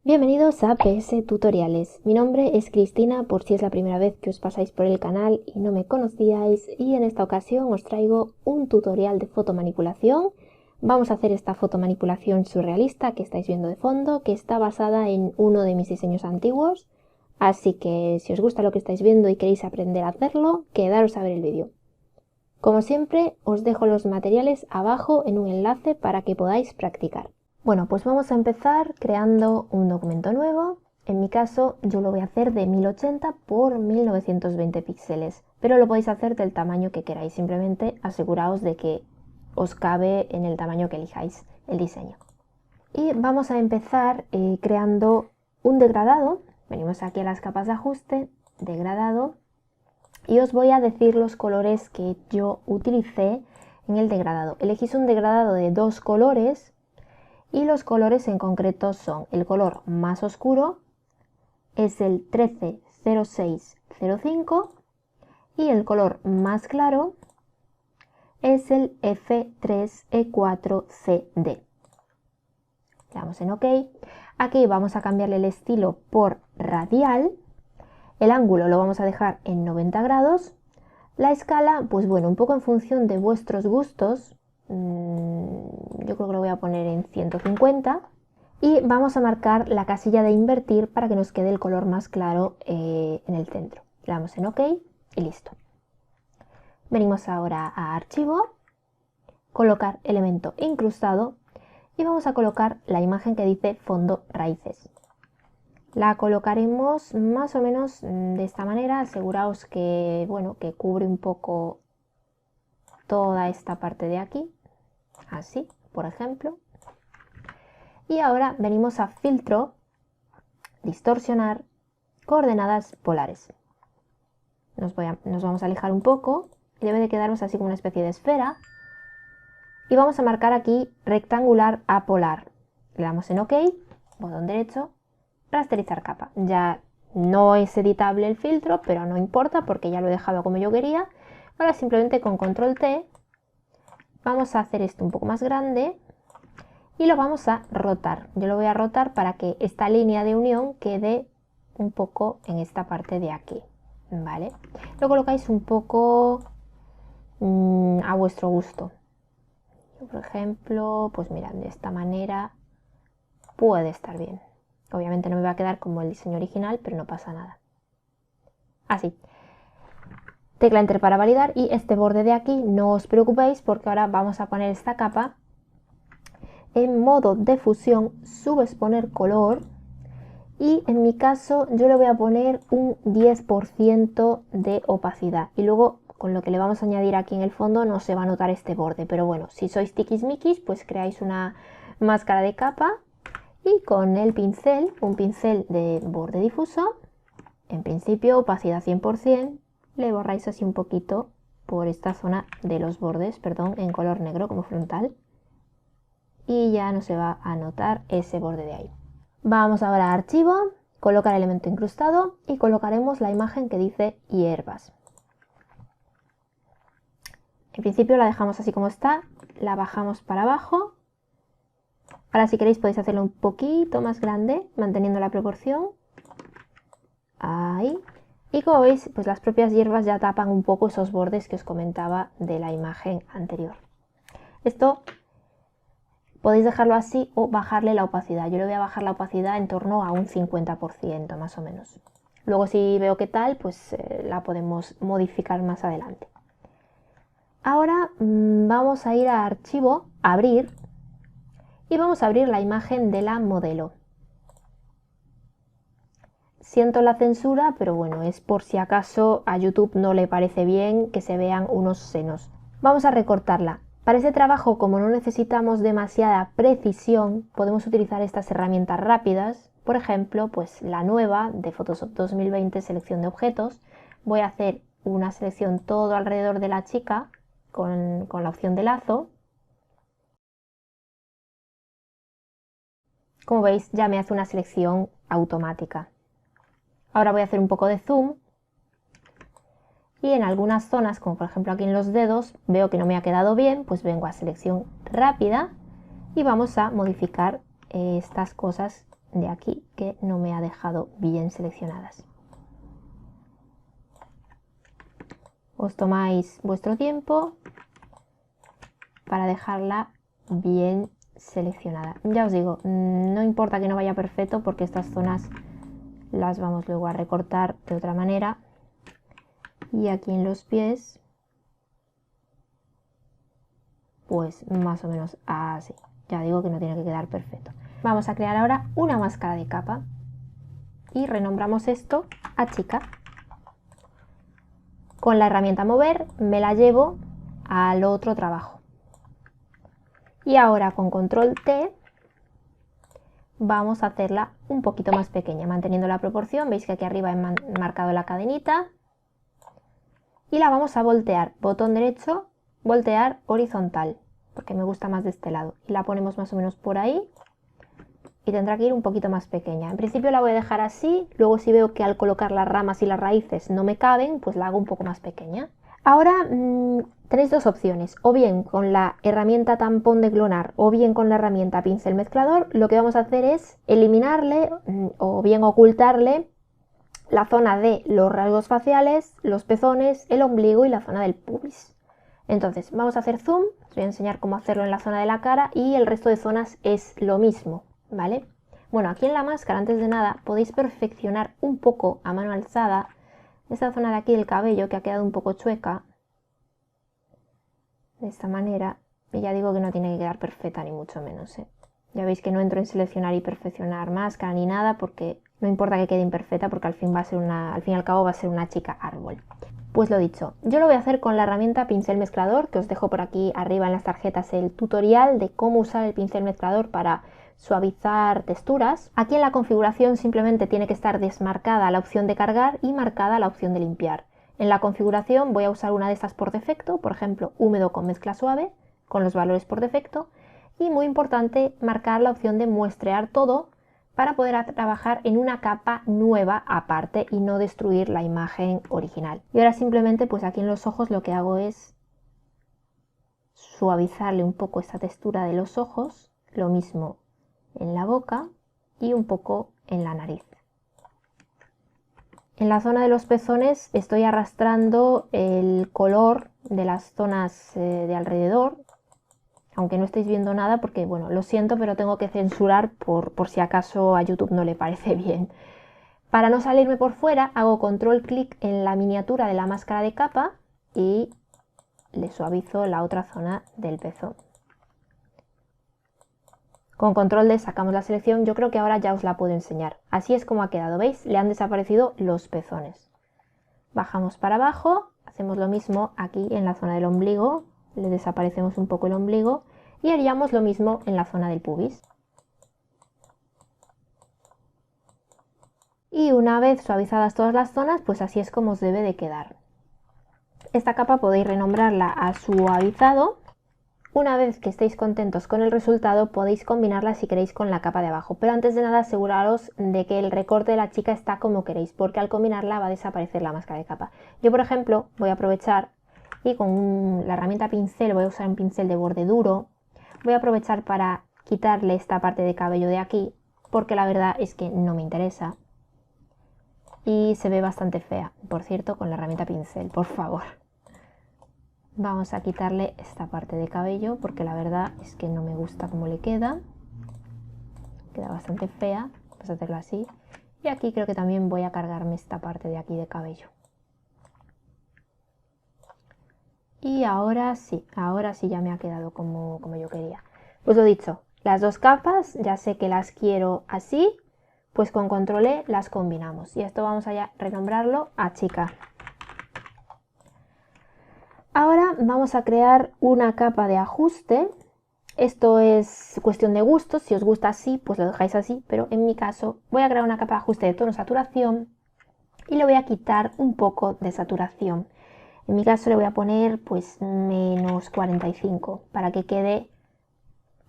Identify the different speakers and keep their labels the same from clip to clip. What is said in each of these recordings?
Speaker 1: Bienvenidos a PS Tutoriales. Mi nombre es Cristina, por si es la primera vez que os pasáis por el canal y no me conocíais, y en esta ocasión os traigo un tutorial de fotomanipulación. Vamos a hacer esta fotomanipulación surrealista que estáis viendo de fondo, que está basada en uno de mis diseños antiguos, así que si os gusta lo que estáis viendo y queréis aprender a hacerlo, quedaros a ver el vídeo. Como siempre, os dejo los materiales abajo en un enlace para que podáis practicar. Bueno, pues vamos a empezar creando un documento nuevo. En mi caso, yo lo voy a hacer de 1080 por 1920 píxeles, pero lo podéis hacer del tamaño que queráis. Simplemente aseguraos de que os cabe en el tamaño que elijáis el diseño. Y vamos a empezar creando un degradado. Venimos aquí a las capas de ajuste, degradado, y os voy a decir los colores que yo utilicé en el degradado. Elegís un degradado de 2 colores. Y los colores en concreto son el color más oscuro, es el 130605, y el color más claro es el F3E4CD. Le damos en OK. Aquí vamos a cambiarle el estilo por radial. El ángulo lo vamos a dejar en 90 grados. La escala, pues bueno, un poco en función de vuestros gustos. Yo creo que lo voy a poner en 150 y vamos a marcar la casilla de invertir para que nos quede el color más claro en el centro. Le damos en OK y listo. Venimos ahora a archivo, colocar elemento incrustado y vamos a colocar la imagen que dice fondo raíces. La colocaremos más o menos de esta manera. Aseguraos que, bueno, que cubre un poco toda esta parte de aquí. Así, por ejemplo. Y ahora venimos a filtro, distorsionar, coordenadas polares. Nos vamos a alejar un poco, debe de quedarnos así como una especie de esfera. Y vamos a marcar aquí rectangular a polar. Le damos en OK, botón derecho, rasterizar capa. Ya no es editable el filtro, pero no importa porque ya lo he dejado como yo quería. Ahora simplemente con control T vamos a hacer esto un poco más grande y lo vamos a rotar. Yo lo voy a rotar para que esta línea de unión quede un poco en esta parte de aquí, ¿vale? Lo colocáis un poco a vuestro gusto. Yo, por ejemplo, pues mirad, de esta manera puede estar bien. Obviamente no me va a quedar como el diseño original, pero no pasa nada. Así. Tecla Enter para validar, y este borde de aquí no os preocupéis porque ahora vamos a poner esta capa en modo de fusión, subexponer color, y en mi caso yo le voy a poner un 10% de opacidad, y luego con lo que le vamos a añadir aquí en el fondo no se va a notar este borde, pero bueno, si sois tiquismiquis pues creáis una máscara de capa y con el pincel, un pincel de borde difuso, en principio opacidad 100%, le borráis así un poquito por esta zona de los bordes, perdón, en color negro como frontal, y ya no se va a notar ese borde de ahí. Vamos ahora a archivo, colocar elemento incrustado y colocaremos la imagen que dice hierbas. En principio la dejamos así como está, la bajamos para abajo. Ahora si queréis podéis hacerlo un poquito más grande, manteniendo la proporción. Ahí. Y como veis, pues las propias hierbas ya tapan un poco esos bordes que os comentaba de la imagen anterior. Esto podéis dejarlo así o bajarle la opacidad. Yo le voy a bajar la opacidad en torno a un 50% más o menos. Luego si veo qué tal, pues la podemos modificar más adelante. Ahora vamos a ir a archivo, abrir, y vamos a abrir la imagen de la modelo. Siento la censura, pero bueno, es por si acaso a YouTube no le parece bien que se vean unos senos. Vamos a recortarla. Para este trabajo, como no necesitamos demasiada precisión, podemos utilizar estas herramientas rápidas. Por ejemplo, pues la nueva de Photoshop 2020, selección de objetos. Voy a hacer una selección todo alrededor de la chica con la opción de lazo. Como veis, ya me hace una selección automática. Ahora voy a hacer un poco de zoom y en algunas zonas, como por ejemplo aquí en los dedos, veo que no me ha quedado bien, pues vengo a selección rápida y vamos a modificar estas cosas de aquí que no me ha dejado bien seleccionadas. Os tomáis vuestro tiempo para dejarla bien seleccionada. Ya os digo, no importa que no vaya perfecto porque estas zonas las vamos luego a recortar de otra manera. Y aquí en los pies, pues más o menos así. Ya digo que no tiene que quedar perfecto. Vamos a crear ahora una máscara de capa y renombramos esto a chica. Con la herramienta mover me la llevo al otro trabajo. Y ahora con control T vamos a hacerla un poquito más pequeña, manteniendo la proporción. Veis que aquí arriba he marcado la cadenita. Y la vamos a voltear. Botón derecho, voltear horizontal, porque me gusta más de este lado. Y la ponemos más o menos por ahí. Y tendrá que ir un poquito más pequeña. En principio la voy a dejar así. Luego si veo que al colocar las ramas y las raíces no me caben, pues la hago un poco más pequeña. Ahora tenéis dos opciones, o bien con la herramienta tampón de clonar o bien con la herramienta pincel mezclador. Lo que vamos a hacer es eliminarle o bien ocultarle la zona de los rasgos faciales, los pezones, el ombligo y la zona del pubis. Entonces vamos a hacer zoom, os voy a enseñar cómo hacerlo en la zona de la cara y el resto de zonas es lo mismo, ¿vale? Bueno, aquí en la máscara, antes de nada, podéis perfeccionar un poco a mano alzada esta zona de aquí del cabello que ha quedado un poco chueca, de esta manera, y ya digo que no tiene que quedar perfecta ni mucho menos, ¿eh? Ya veis que no entro en seleccionar y perfeccionar máscara ni nada porque no importa que quede imperfecta porque al fin y al cabo va a ser una chica árbol. Pues lo dicho, yo lo voy a hacer con la herramienta pincel mezclador, que os dejo por aquí arriba en las tarjetas el tutorial de cómo usar el pincel mezclador para suavizar texturas. Aquí en la configuración simplemente tiene que estar desmarcada la opción de cargar y marcada la opción de limpiar. En la configuración voy a usar una de estas por defecto, por ejemplo, húmedo con mezcla suave, con los valores por defecto, y muy importante marcar la opción de muestrear todo para poder trabajar en una capa nueva aparte y no destruir la imagen original. Y ahora simplemente pues aquí en los ojos lo que hago es suavizarle un poco esta textura de los ojos, lo mismo en la boca y un poco en la nariz. En la zona de los pezones estoy arrastrando el color de las zonas de alrededor, aunque no estáis viendo nada porque, bueno, lo siento, pero tengo que censurar por si acaso a YouTube no le parece bien. Para no salirme por fuera, hago control clic en la miniatura de la máscara de capa y le suavizo la otra zona del pezón. Con control D sacamos la selección. Yo creo que ahora ya os la puedo enseñar. Así es como ha quedado, ¿veis? Le han desaparecido los pezones. Bajamos para abajo, hacemos lo mismo aquí en la zona del ombligo, le desaparecemos un poco el ombligo y haríamos lo mismo en la zona del pubis. Y una vez suavizadas todas las zonas, pues así es como os debe de quedar. Esta capa podéis renombrarla a suavizado. Una vez que estéis contentos con el resultado, podéis combinarla si queréis con la capa de abajo. Pero antes de nada, aseguraros de que el recorte de la chica está como queréis, porque al combinarla va a desaparecer la máscara de capa. Yo, por ejemplo, voy a aprovechar y con la herramienta pincel, voy a usar un pincel de borde duro. Voy a aprovechar para quitarle esta parte de cabello de aquí, porque la verdad es que no me interesa. Y se ve bastante fea, por cierto, con la herramienta pincel, por favor. Vamos a quitarle esta parte de cabello porque la verdad es que no me gusta cómo le queda. Queda bastante fea. Vamos a hacerlo así. Y aquí creo que también voy a cargarme esta parte de aquí de cabello. Y ahora sí ya me ha quedado como yo quería. Pues lo dicho, las dos capas ya sé que las quiero así, pues con control E las combinamos. Y esto vamos a renombrarlo a chica. Ahora vamos a crear una capa de ajuste. Esto es cuestión de gusto, si os gusta así, pues lo dejáis así, pero en mi caso voy a crear una capa de ajuste de tono saturación y le voy a quitar un poco de saturación. En mi caso le voy a poner pues menos 45 para que quede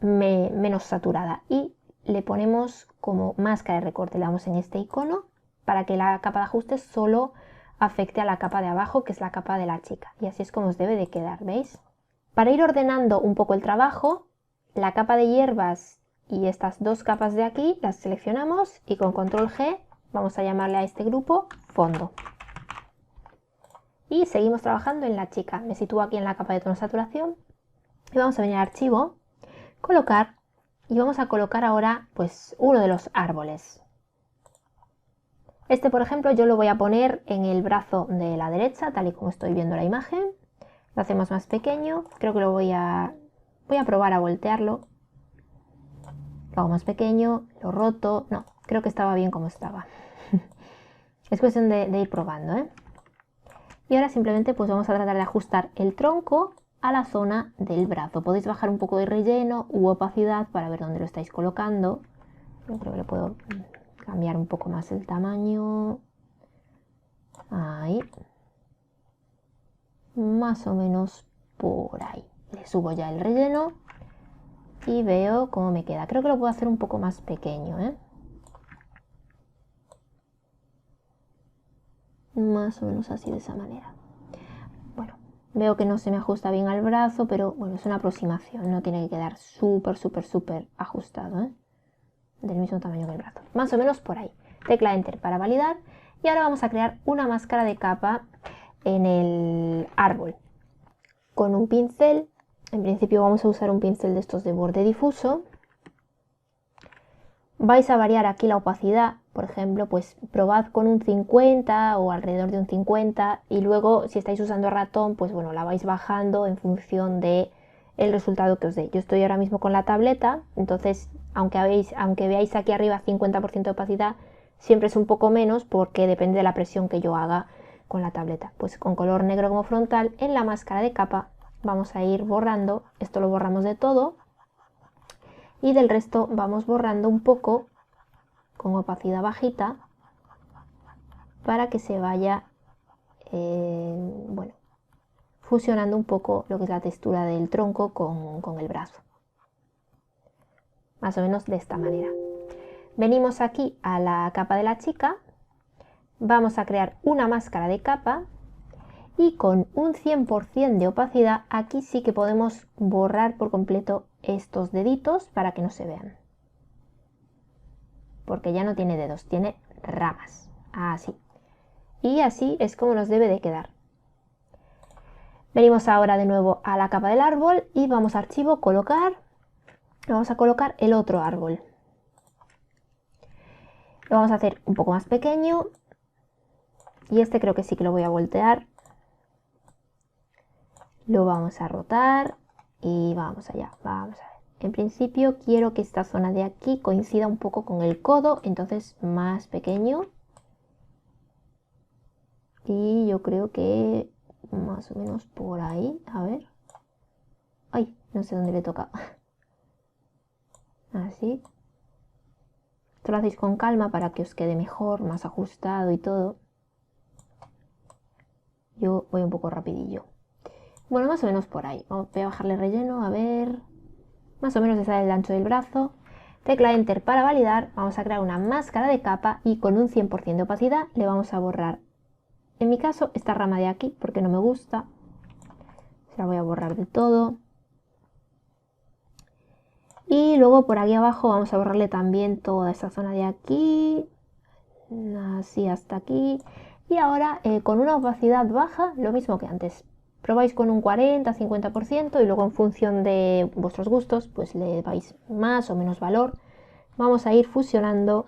Speaker 1: menos saturada y le ponemos como máscara de recorte, le damos en este icono para que la capa de ajuste solo afecte a la capa de abajo, que es la capa de la chica, y así es como os debe de quedar, ¿veis? Para ir ordenando un poco el trabajo, la capa de hierbas y estas dos capas de aquí las seleccionamos y con control G vamos a llamarle a este grupo fondo. Y seguimos trabajando en la chica. Me sitúo aquí en la capa de tono saturación y vamos a venir a archivo, colocar, y vamos a colocar ahora pues uno de los árboles. Este, por ejemplo, yo lo voy a poner en el brazo de la derecha, tal y como estoy viendo la imagen. Lo hacemos más pequeño, creo que lo voy a probar a voltearlo. Lo hago más pequeño, lo roto, no, creo que estaba bien como estaba. Es cuestión de ir probando, ¿eh? Y ahora simplemente pues vamos a tratar de ajustar el tronco a la zona del brazo. Podéis bajar un poco de relleno u opacidad para ver dónde lo estáis colocando. Yo creo que le puedo cambiar un poco más el tamaño. Ahí. Más o menos por ahí. Le subo ya el relleno y veo cómo me queda. Creo que lo puedo hacer un poco más pequeño, ¿eh? Más o menos así, de esa manera. Bueno, veo que no se me ajusta bien al brazo, pero bueno, es una aproximación. No tiene que quedar súper ajustado, ¿eh? Del mismo tamaño que el brazo. Más o menos por ahí. Tecla Enter para validar. Y ahora vamos a crear una máscara de capa en el árbol. Con un pincel. En principio vamos a usar un pincel de estos de borde difuso. Vais a variar aquí la opacidad, por ejemplo, pues probad con un 50 o alrededor de un 50 y luego si estáis usando ratón, pues bueno, la vais bajando en función de el resultado que os dé. Yo estoy ahora mismo con la tableta, entonces aunque veáis aquí arriba 50% de opacidad, siempre es un poco menos porque depende de la presión que yo haga con la tableta. Pues con color negro como frontal, en la máscara de capa vamos a ir borrando, esto lo borramos de todo. Y del resto vamos borrando un poco con opacidad bajita para que se vaya bueno, fusionando un poco lo que es la textura del tronco con el brazo. Más o menos de esta manera. Venimos aquí a la capa de la chica, vamos a crear una máscara de capa y con un 100% de opacidad aquí sí que podemos borrar por completo estos deditos para que no se vean. Porque ya no tiene dedos, tiene ramas. Así. Y así es como nos debe de quedar. Venimos ahora de nuevo a la capa del árbol y vamos a archivo, colocar. Vamos a colocar el otro árbol. Lo vamos a hacer un poco más pequeño. Y este creo que sí que lo voy a voltear. Lo vamos a rotar y vamos allá, vamos a ver. En principio quiero que esta zona de aquí coincida un poco con el codo, entonces más pequeño. Y yo creo que más o menos por ahí, a ver. Ay, no sé dónde le toca. Así. Esto lo hacéis con calma para que os quede mejor, más ajustado y todo. Yo voy un poco rapidillo. Bueno, más o menos por ahí. Voy a bajarle relleno, a ver. Más o menos ese es el ancho del brazo. Tecla Enter para validar. Vamos a crear una máscara de capa y con un 100% de opacidad le vamos a borrar, en mi caso, esta rama de aquí porque no me gusta. Se la voy a borrar de todo. Y luego por aquí abajo vamos a borrarle también toda esta zona de aquí. Así hasta aquí. Y ahora con una opacidad baja, lo mismo que antes. Probáis con un 40-50% y luego en función de vuestros gustos pues le dais más o menos valor. Vamos a ir fusionando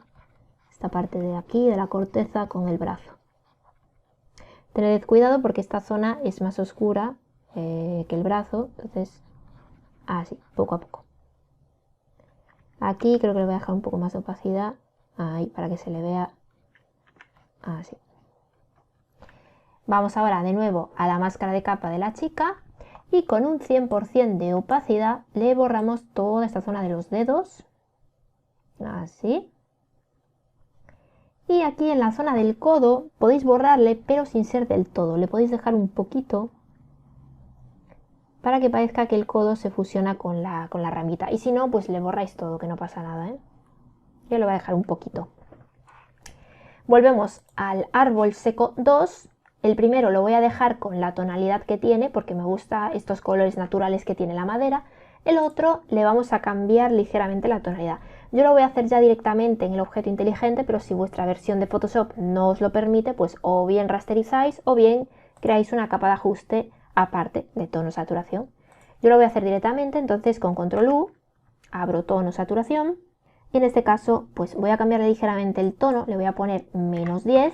Speaker 1: esta parte de aquí, de la corteza, con el brazo. Tened cuidado porque esta zona es más oscura que el brazo, entonces así, poco a poco. Aquí creo que le voy a dejar un poco más de opacidad, ahí, para que se le vea así. Vamos ahora de nuevo a la máscara de capa de la chica y con un 100% de opacidad le borramos toda esta zona de los dedos, así. Y aquí en la zona del codo podéis borrarle, pero sin ser del todo, le podéis dejar un poquito para que parezca que el codo se fusiona con la ramita. Y si no, pues le borráis todo, que no pasa nada, ¿eh? Yo le voy a dejar un poquito. Volvemos al árbol seco 2. El primero lo voy a dejar con la tonalidad que tiene porque me gustan estos colores naturales que tiene la madera. El otro le vamos a cambiar ligeramente la tonalidad. Yo lo voy a hacer ya directamente en el objeto inteligente, pero si vuestra versión de Photoshop no os lo permite, pues o bien rasterizáis o bien creáis una capa de ajuste aparte de tono saturación. Yo lo voy a hacer directamente, entonces con control U abro tono saturación y en este caso pues voy a cambiarle ligeramente el tono, le voy a poner -10.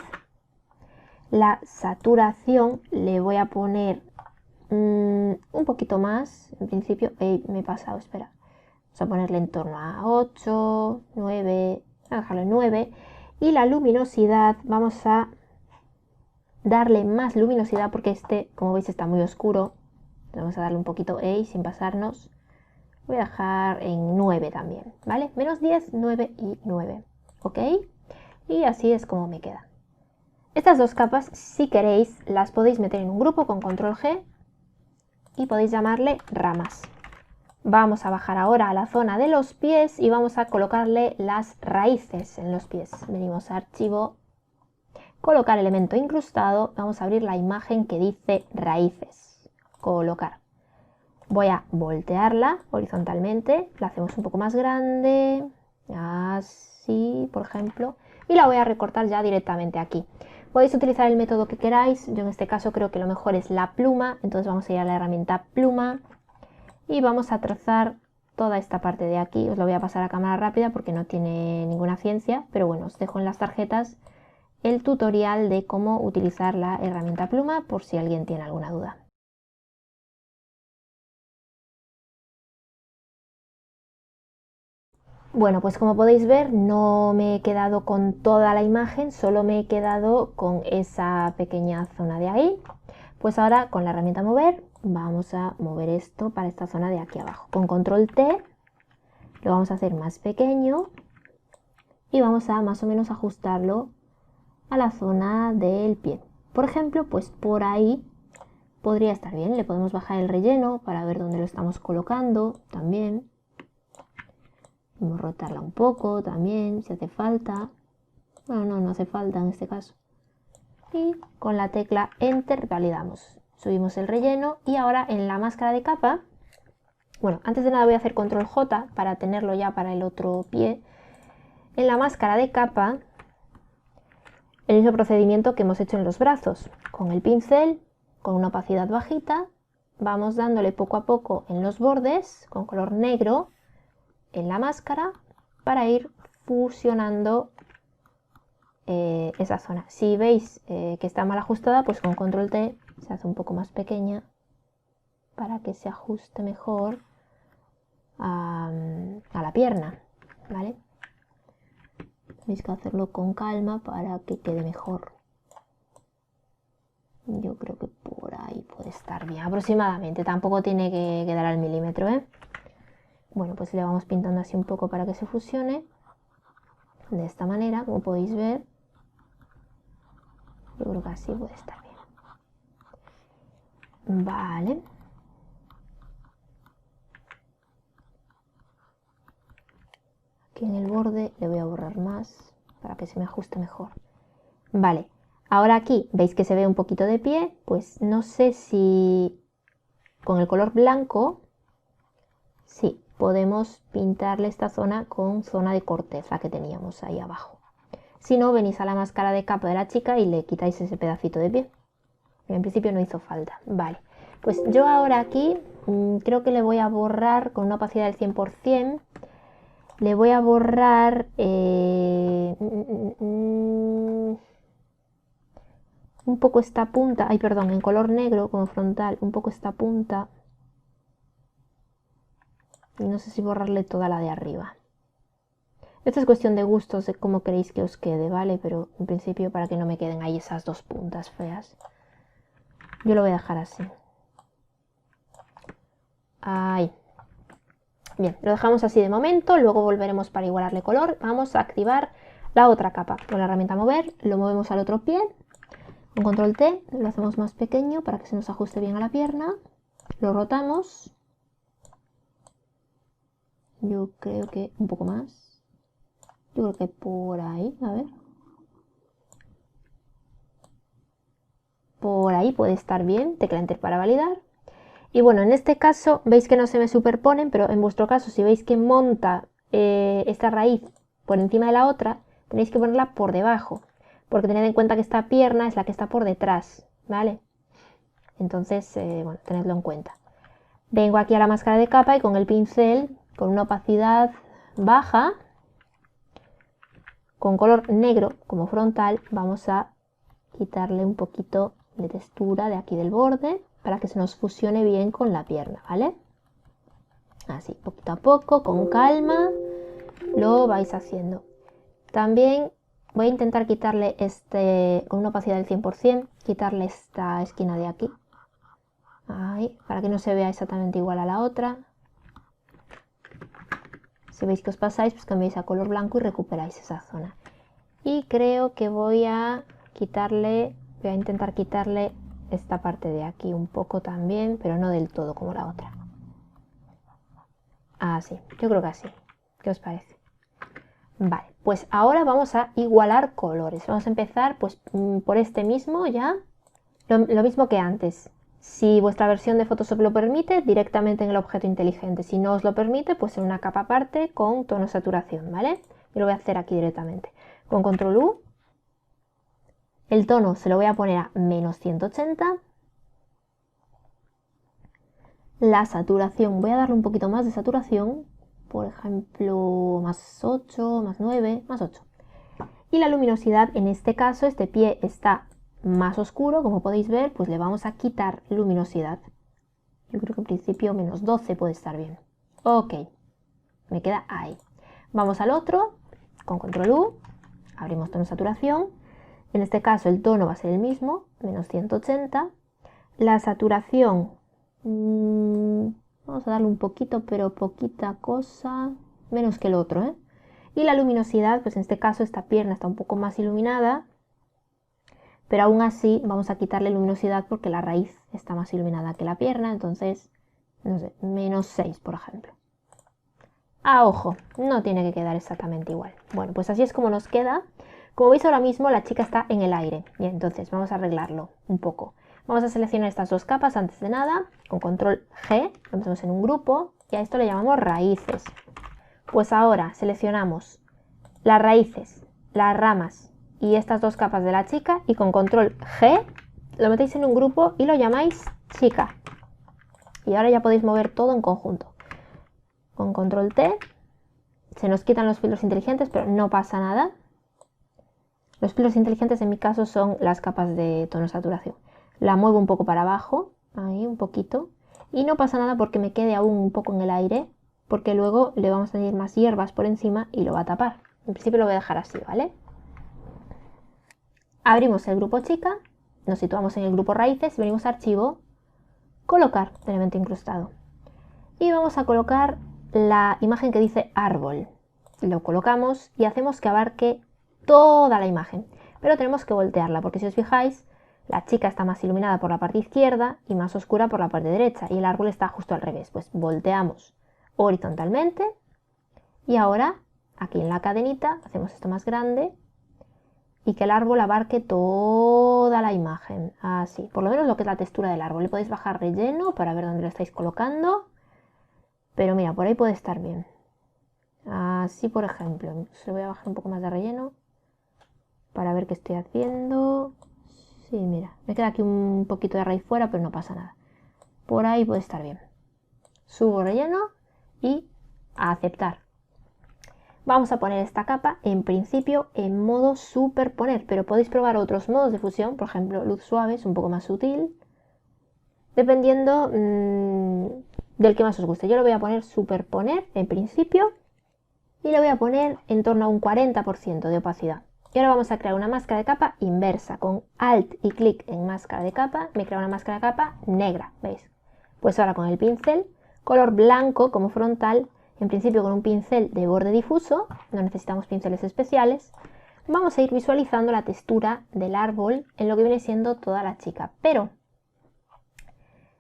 Speaker 1: La saturación le voy a poner un poquito más, en principio, me he pasado, espera. Vamos a ponerle en torno a 8, 9, voy a dejarlo en 9. Y la luminosidad, vamos a darle más luminosidad porque este, como veis, está muy oscuro. Vamos a darle un poquito sin pasarnos. Voy a dejar en 9 también, ¿vale? -10, 9 y 9, ¿ok? Y así es como me queda. Estas dos capas, si queréis, las podéis meter en un grupo con control G y podéis llamarle ramas. Vamos a bajar ahora a la zona de los pies y vamos a colocarle las raíces en los pies. Venimos a archivo, colocar elemento incrustado, vamos a abrir la imagen que dice raíces, colocar. Voy a voltearla horizontalmente, la hacemos un poco más grande, así por ejemplo, y la voy a recortar ya directamente aquí. Podéis utilizar el método que queráis, yo en este caso creo que lo mejor es la pluma, entonces vamos a ir a la herramienta pluma y vamos a trazar toda esta parte de aquí. Os lo voy a pasar a cámara rápida porque no tiene ninguna ciencia, pero bueno, os dejo en las tarjetas el tutorial de cómo utilizar la herramienta pluma por si alguien tiene alguna duda. Bueno, pues como podéis ver, no me he quedado con toda la imagen, solo me he quedado con esa pequeña zona de ahí. Pues ahora con la herramienta mover, vamos a mover esto para esta zona de aquí abajo. Con control T lo vamos a hacer más pequeño y vamos a más o menos ajustarlo a la zona del pie. Por ejemplo, pues por ahí podría estar bien. Le podemos bajar el relleno para ver dónde lo estamos colocando también. Podemos rotarla un poco también, si hace falta. Bueno, no hace falta en este caso. Y con la tecla Enter validamos. Subimos el relleno y ahora en la máscara de capa, bueno, antes de nada voy a hacer control J para tenerlo ya para el otro pie. En la máscara de capa, el mismo procedimiento que hemos hecho en los brazos. Con el pincel, con una opacidad bajita, vamos dándole poco a poco en los bordes, con color negro, en la máscara para ir fusionando esa zona. Si veis que está mal ajustada, pues con control T se hace un poco más pequeña para que se ajuste mejor a la pierna, ¿vale? Tenéis que hacerlo con calma para que quede mejor. Yo creo que por ahí puede estar bien, aproximadamente, tampoco tiene que quedar al milímetro, ¿eh? Bueno, pues le vamos pintando así un poco para que se fusione. De esta manera, como podéis ver, yo creo que así puede estar bien. Vale. Aquí en el borde le voy a borrar más para que se me ajuste mejor. Vale, ahora aquí veis que se ve un poquito de pie, pues no sé si con el color blanco, sí, podemos pintarle esta zona con zona de corteza que teníamos ahí abajo. Si no, venís a la máscara de capa de la chica y le quitáis ese pedacito de pie. En principio no hizo falta. Vale, pues yo ahora aquí creo que le voy a borrar con una opacidad del 100%. Le voy a borrar un poco esta punta, ay perdón, en color negro como frontal, un poco esta punta. Y no sé si borrarle toda la de arriba. Esto es cuestión de gustos, de cómo queréis que os quede, ¿vale? Pero en principio para que no me queden ahí esas dos puntas feas. Yo lo voy a dejar así. Ahí. Bien, lo dejamos así de momento, luego volveremos para igualarle color. Vamos a activar la otra capa. Con la herramienta mover, lo movemos al otro pie. Con control T lo hacemos más pequeño para que se nos ajuste bien a la pierna. Lo rotamos. Yo creo que un poco más. Yo creo que por ahí, a ver. Por ahí puede estar bien, tecla Enter para validar. Y bueno, en este caso veis que no se me superponen, pero en vuestro caso si veis que monta esta raíz por encima de la otra, tenéis que ponerla por debajo, porque tened en cuenta que esta pierna es la que está por detrás, ¿vale? Entonces, bueno, tenedlo en cuenta. Vengo aquí a la máscara de capa y con el pincel, con una opacidad baja, con color negro como frontal, vamos a quitarle un poquito de textura de aquí del borde para que se nos fusione bien con la pierna, ¿vale? Así, poquito a poco, con calma, lo vais haciendo. También voy a intentar quitarle con una opacidad del 100%, quitarle esta esquina de aquí. Ahí, para que no se vea exactamente igual a la otra. Si veis que os pasáis, pues cambiáis a color blanco y recuperáis esa zona. Y creo que voy a intentar quitarle esta parte de aquí un poco también, pero no del todo como la otra. Así, yo creo que así. ¿Qué os parece? Vale, pues ahora vamos a igualar colores. Vamos a empezar pues por este mismo ya, lo mismo que antes. Si vuestra versión de Photoshop lo permite, directamente en el objeto inteligente. Si no os lo permite, pues en una capa aparte con tono saturación, ¿vale? Yo lo voy a hacer aquí directamente. Con Control U, el tono se lo voy a poner a menos 180. La saturación, voy a darle un poquito más de saturación, por ejemplo, más 8, más 9, más 8. Y la luminosidad, en este caso, este pie está más oscuro, como podéis ver, pues le vamos a quitar luminosidad. Yo creo que en principio menos 12 puede estar bien. Ok, me queda ahí. Vamos al otro, con Control U, abrimos tono saturación. En este caso el tono va a ser el mismo, menos 180. La saturación, vamos a darle un poquito, pero poquita cosa, menos que el otro, ¿eh? Y la luminosidad, pues en este caso esta pierna está un poco más iluminada, pero aún así vamos a quitarle luminosidad porque la raíz está más iluminada que la pierna, entonces, no sé, menos 6, por ejemplo. A ojo, no tiene que quedar exactamente igual. Bueno, pues así es como nos queda. Como veis ahora mismo la chica está en el aire. Bien, entonces vamos a arreglarlo un poco. Vamos a seleccionar estas dos capas antes de nada, con Control G, lo metemos en un grupo y a esto le llamamos raíces. Pues ahora seleccionamos las raíces, las ramas y estas dos capas de la chica y con Control G lo metéis en un grupo y lo llamáis chica. Y ahora ya podéis mover todo en conjunto. Con Control T se nos quitan los filtros inteligentes, pero no pasa nada. Los filtros inteligentes en mi caso son las capas de tono saturación. La muevo un poco para abajo, ahí un poquito, y no pasa nada porque me quede aún un poco en el aire, porque luego le vamos a añadir más hierbas por encima y lo va a tapar. En principio lo voy a dejar así, ¿vale? Abrimos el grupo chica, nos situamos en el grupo raíces y venimos a archivo, colocar elemento incrustado. Y vamos a colocar la imagen que dice árbol. Lo colocamos y hacemos que abarque toda la imagen, pero tenemos que voltearla porque si os fijáis la chica está más iluminada por la parte izquierda y más oscura por la parte derecha y el árbol está justo al revés. Pues volteamos horizontalmente y ahora aquí en la cadenita hacemos esto más grande y que el árbol abarque toda la imagen, así, por lo menos lo que es la textura del árbol. Le podéis bajar relleno para ver dónde lo estáis colocando, pero mira, por ahí puede estar bien. Así, por ejemplo, se voy a bajar un poco más de relleno para ver qué estoy haciendo. Sí, mira, me queda aquí un poquito de raíz fuera, pero no pasa nada. Por ahí puede estar bien. Subo relleno y a aceptar. Vamos a poner esta capa en principio en modo superponer, pero podéis probar otros modos de fusión, por ejemplo, luz suave es un poco más sutil, dependiendo del que más os guste. Yo lo voy a poner superponer en principio y le voy a poner en torno a un 40% de opacidad. Y ahora vamos a crear una máscara de capa inversa. Con Alt y clic en máscara de capa, me crea una máscara de capa negra, ¿veis? Pues ahora con el pincel, color blanco como frontal, en principio con un pincel de borde difuso, no necesitamos pinceles especiales, vamos a ir visualizando la textura del árbol en lo que viene siendo toda la chica. Pero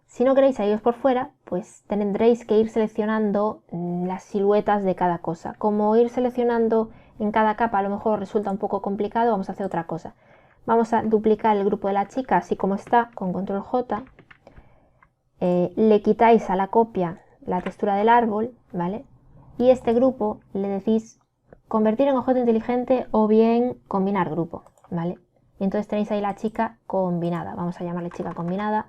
Speaker 1: si no queréis saliros por fuera, pues tendréis que ir seleccionando las siluetas de cada cosa. Como ir seleccionando en cada capa a lo mejor resulta un poco complicado, vamos a hacer otra cosa. Vamos a duplicar el grupo de la chica así como está con Control J le quitáis a la copia la textura del árbol, ¿vale? Y este grupo le decís convertir en objeto inteligente o bien combinar grupo, ¿vale? Y entonces tenéis ahí la chica combinada, vamos a llamarle chica combinada,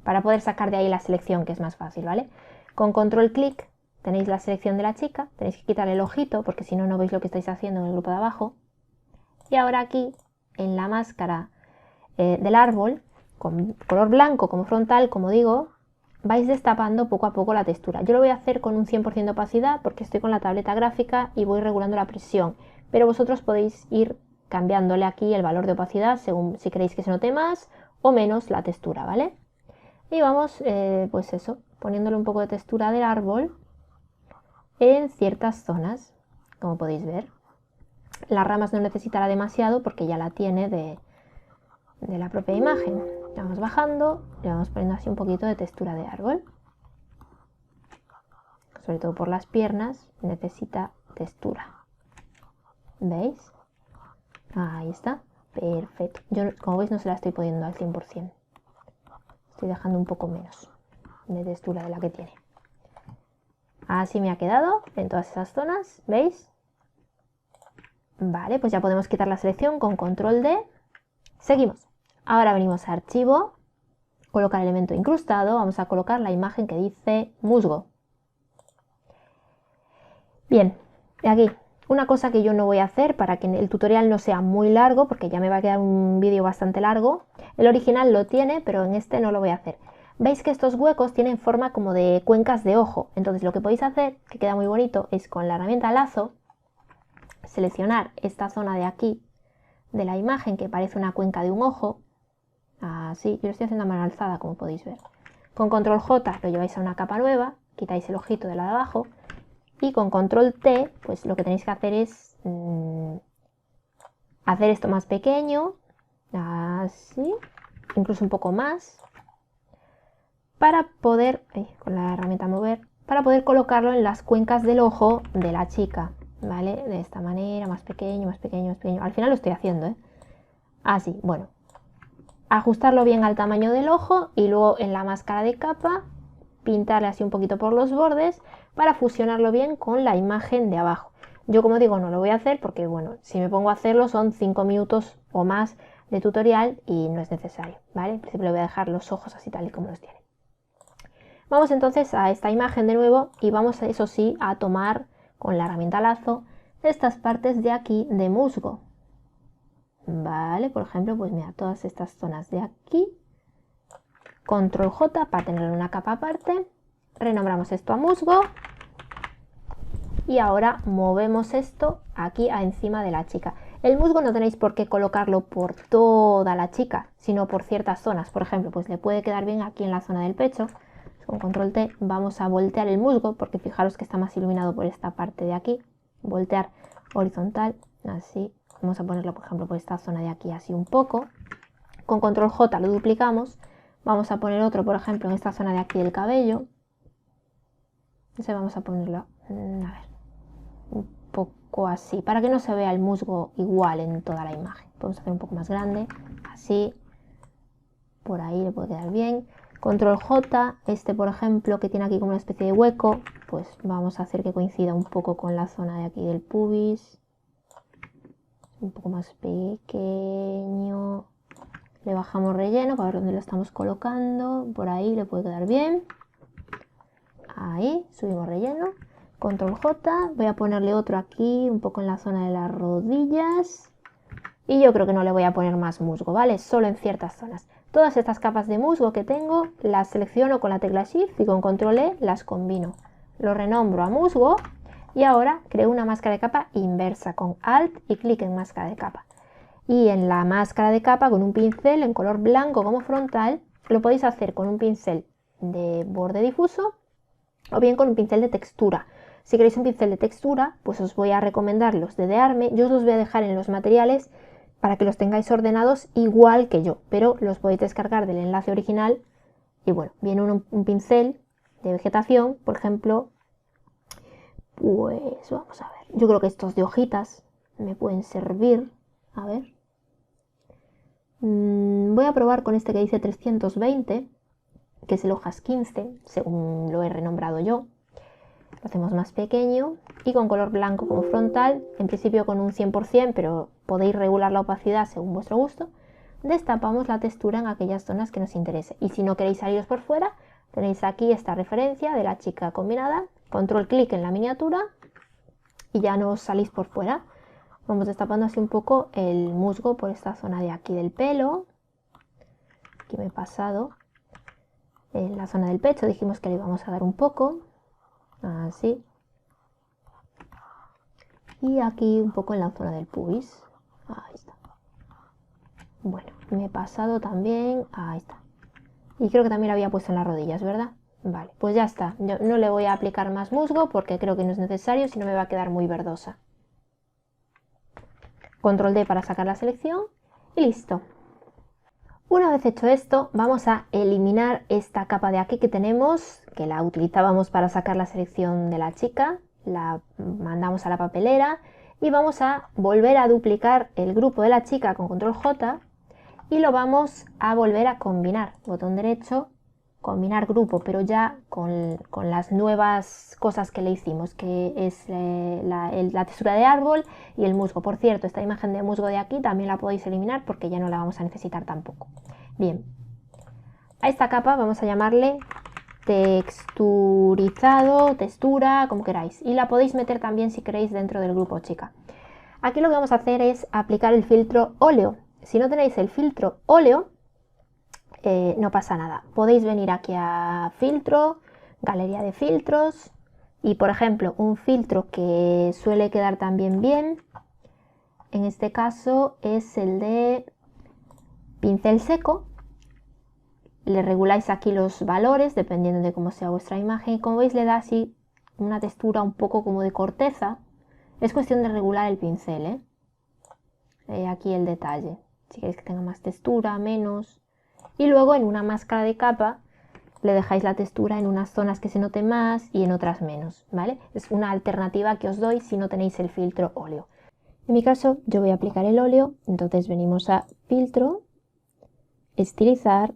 Speaker 1: para poder sacar de ahí la selección, que es más fácil, ¿vale? Con control clic tenéis la selección de la chica, tenéis que quitarle el ojito porque si no, no veis lo que estáis haciendo en el grupo de abajo. Y ahora aquí, en la máscara del árbol, con color blanco como frontal, como digo, vais destapando poco a poco la textura. Yo lo voy a hacer con un 100% de opacidad porque estoy con la tableta gráfica y voy regulando la presión, pero vosotros podéis ir cambiándole aquí el valor de opacidad según si queréis que se note más o menos la textura, ¿vale? Y vamos, pues eso, poniéndole un poco de textura del árbol en ciertas zonas, como podéis ver. Las ramas no necesitará demasiado porque ya la tiene de la propia imagen. Vamos bajando, le vamos poniendo así un poquito de textura de árbol. Sobre todo por las piernas necesita textura. ¿Veis? Ahí está. Perfecto. Yo, como veis, no se la estoy poniendo al 100%. Estoy dejando un poco menos de textura de la que tiene. Así me ha quedado en todas esas zonas. ¿Veis? Vale, pues ya podemos quitar la selección con control D. Seguimos. Ahora venimos a archivo, colocar elemento incrustado, vamos a colocar la imagen que dice musgo. Bien, aquí una cosa que yo no voy a hacer para que el tutorial no sea muy largo, porque ya me va a quedar un vídeo bastante largo. El original lo tiene, pero en este no lo voy a hacer. Veis que estos huecos tienen forma como de cuencas de ojo, entonces lo que podéis hacer, que queda muy bonito, es con la herramienta lazo, seleccionar esta zona de aquí, de la imagen que parece una cuenca de un ojo. Así, yo lo estoy haciendo a mano alzada, como podéis ver. Con control J lo lleváis a una capa nueva, quitáis el ojito de la de abajo y con control T, pues lo que tenéis que hacer es hacer esto más pequeño, así, incluso un poco más, para poder, con la herramienta mover, para poder colocarlo en las cuencas del ojo de la chica, ¿vale? De esta manera, más pequeño, más pequeño, más pequeño. Al final lo estoy haciendo, Así, bueno. Ajustarlo bien al tamaño del ojo y luego en la máscara de capa pintarle así un poquito por los bordes para fusionarlo bien con la imagen de abajo. Yo, como digo, no lo voy a hacer porque, bueno, si me pongo a hacerlo son 5 minutos o más de tutorial y no es necesario, ¿vale? En principio le voy a dejar los ojos así tal y como los tiene. Vamos entonces a esta imagen de nuevo y vamos, eso sí, a tomar con la herramienta lazo estas partes de aquí de musgo. Vale, por ejemplo, pues mira, todas estas zonas de aquí. Control J para tener una capa aparte. Renombramos esto a musgo. Y ahora movemos esto aquí encima de la chica. El musgo no tenéis por qué colocarlo por toda la chica, sino por ciertas zonas. Por ejemplo, pues le puede quedar bien aquí en la zona del pecho. Con control T vamos a voltear el musgo, porque fijaros que está más iluminado por esta parte de aquí. Voltear horizontal, así. Vamos a ponerlo, por ejemplo, por esta zona de aquí así un poco. Con control J lo duplicamos. Vamos a poner otro, por ejemplo, en esta zona de aquí del cabello. Entonces vamos a ponerlo, a ver, un poco así, para que no se vea el musgo igual en toda la imagen. Podemos hacer un poco más grande, así. Por ahí le puede quedar bien. Control J, este por ejemplo, que tiene aquí como una especie de hueco, pues vamos a hacer que coincida un poco con la zona de aquí del pubis. Un poco más pequeño. Le bajamos relleno para ver dónde lo estamos colocando. Por ahí le puede quedar bien. Ahí, subimos relleno. Control J. Voy a ponerle otro aquí, un poco en la zona de las rodillas. Y yo creo que no le voy a poner más musgo, ¿vale? Solo en ciertas zonas. Todas estas capas de musgo que tengo, las selecciono con la tecla Shift y con control E las combino. Lo renombro a musgo. Y ahora creo una máscara de capa inversa con Alt y clic en máscara de capa. Y en la máscara de capa con un pincel en color blanco como frontal, lo podéis hacer con un pincel de borde difuso o bien con un pincel de textura. Si queréis un pincel de textura, pues os voy a recomendar los de Dearme. Yo os los voy a dejar en los materiales para que los tengáis ordenados igual que yo, pero los podéis descargar del enlace original. Y bueno, viene un pincel de vegetación, por ejemplo. Pues vamos a ver, yo creo que estos de hojitas me pueden servir. A ver, voy a probar con este que dice 320. que es el hojas 15, según lo he renombrado yo. Lo hacemos más pequeño y con color blanco como frontal, en principio con un 100%, pero podéis regular la opacidad según vuestro gusto. Destapamos la textura en aquellas zonas que nos interese. Y si no queréis saliros por fuera, tenéis aquí esta referencia de la chica combinada, control clic en la miniatura y ya no os salís por fuera. Vamos destapando así un poco el musgo por esta zona de aquí del pelo. Aquí me he pasado. En la zona del pecho dijimos que le íbamos a dar un poco. Así. Y aquí un poco en la zona del pubis. Ahí está. Bueno, me he pasado también. Ahí está. Y creo que también lo había puesto en las rodillas, ¿verdad? Vale, pues ya está. Yo no le voy a aplicar más musgo porque creo que no es necesario, si no me va a quedar muy verdosa. Control D para sacar la selección y listo. Una vez hecho esto, vamos a eliminar esta capa de aquí que tenemos, que la utilizábamos para sacar la selección de la chica. La mandamos a la papelera y vamos a volver a duplicar el grupo de la chica con control J y lo vamos a volver a combinar. Botón derecho, combinar grupo, pero ya con las nuevas cosas que le hicimos, que es la textura de árbol y el musgo. Por cierto, esta imagen de musgo de aquí también la podéis eliminar porque ya no la vamos a necesitar tampoco. Bien, a esta capa vamos a llamarle texturizado, textura, como queráis. Y la podéis meter también si queréis dentro del grupo chica. Aquí lo que vamos a hacer es aplicar el filtro óleo. Si no tenéis el filtro óleo, no pasa nada. Podéis venir aquí a filtro, galería de filtros y por ejemplo un filtro que suele quedar también bien, en este caso es el de pincel seco. Le reguláis aquí los valores dependiendo de cómo sea vuestra imagen y como veis le da así una textura un poco como de corteza. Es cuestión de regular el pincel, aquí el detalle, si queréis que tenga más textura, menos. Y luego en una máscara de capa le dejáis la textura en unas zonas que se note más y en otras menos, ¿vale? Es una alternativa que os doy si no tenéis el filtro óleo. En mi caso yo voy a aplicar el óleo, entonces venimos a filtro, estilizar